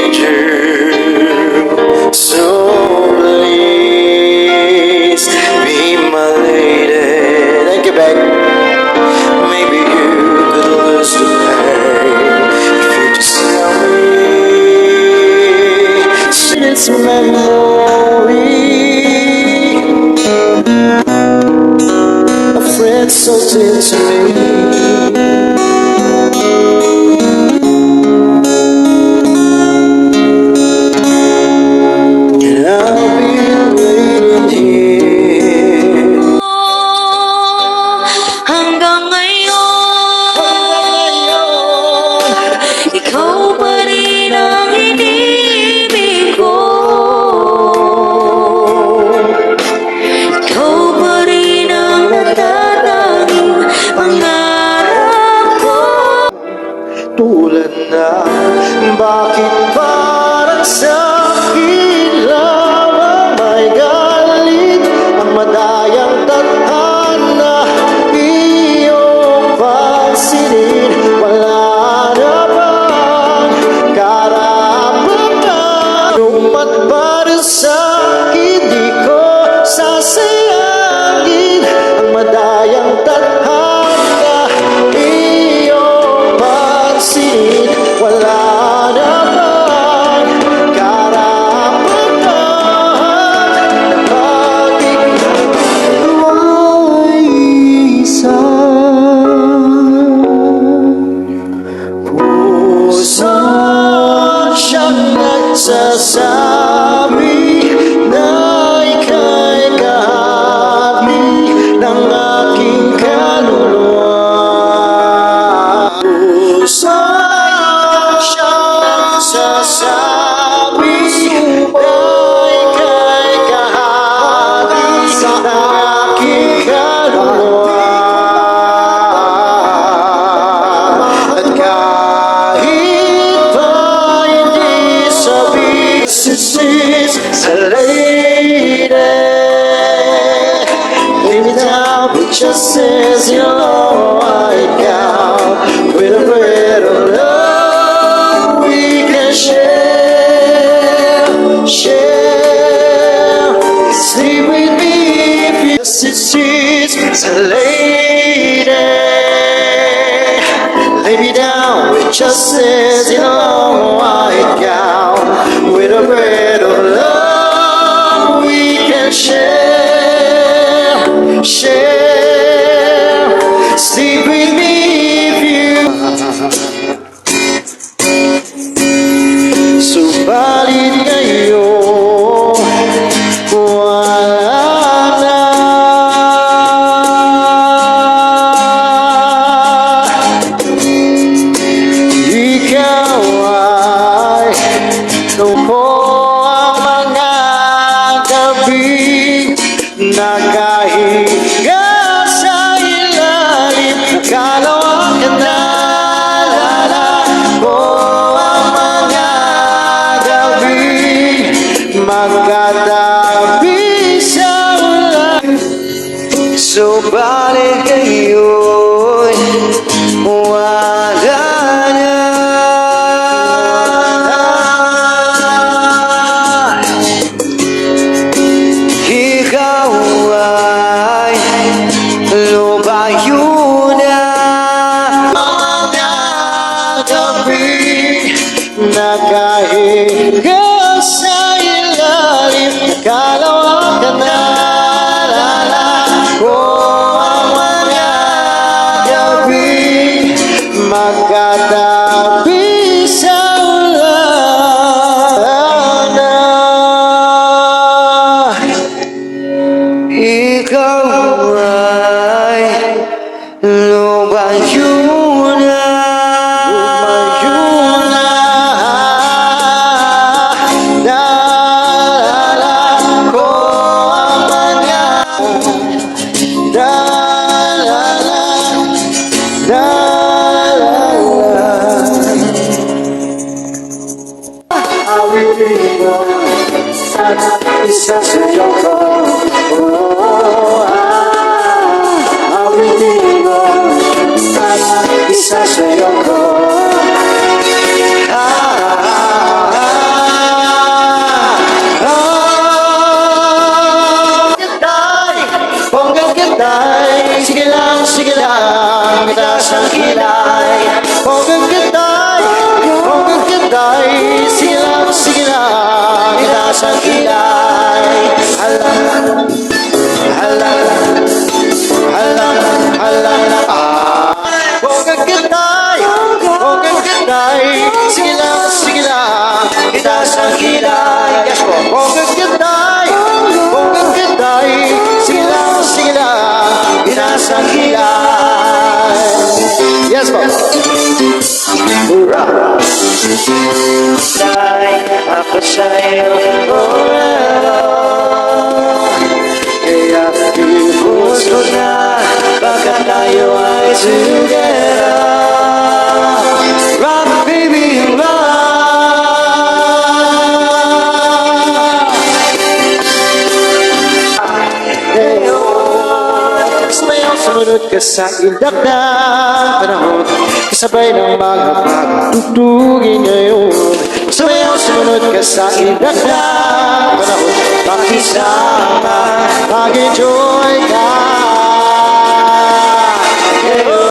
need you. So please be my lady. Thank you, babe. Maybe you could lose the pain if you just tell me. See this memory, a friend so dear to me. Tulad na, bakit parang sa akin lamang may galit ang madayang tadhana, iyong pansinin, wala na bang karapatan? Lumat pa rin sa akin, di ko sasayangin ang madayang tadhana, wala na bang karapatan? Bakit may isang puso siyang nagsasabi na ika'y kahati ng aking kaluluwa. Puso sasabi na ika'y kahati ng aking kaluluwa. At kahit pa hindi sabihin sa lady, leave it out, but just says you know I count with a breath of love we can share. Sleep with me if you it's a lady. Lay me down with just as you know I count with a breath of love we can share. Sleep with me if you. Subalit ngayon wala na. Ikaw ay lumpo ang mga gabi, nakahiga sa ilalim, kalawa ka na. Magkatabi sa ulan, subalit ngayon wala na. Ikaw ay lumayo na. Mga gabi nakahiga sa kalawa ka na, ko ang mga gabi, magkatabi sa ulan na. Ikaw ay lumayo na. Isa sa Diyoko, awitin mo, isa sa Diyoko. kita sa kilay. Hanggang kita'y, sige lang, kita sa kilay. Halang, hanggang kita'y, sige lang, kita sa kilay. Yes po, hanggang kita'y, sige lang, kita sa kilay. Yes po. Hurrah! Ako sa'yo forever. Kaya ibuhos ko na baka tayo ay together. Rock baby, rock. Hey, oh, sumayaw sumunod ka sa ilak ng panahon. Kasabay ng mga pagtutugin ngayon. Sumayaw sumunod ka sa ilak ng panahon. Pakisama, mag-enjoy ka.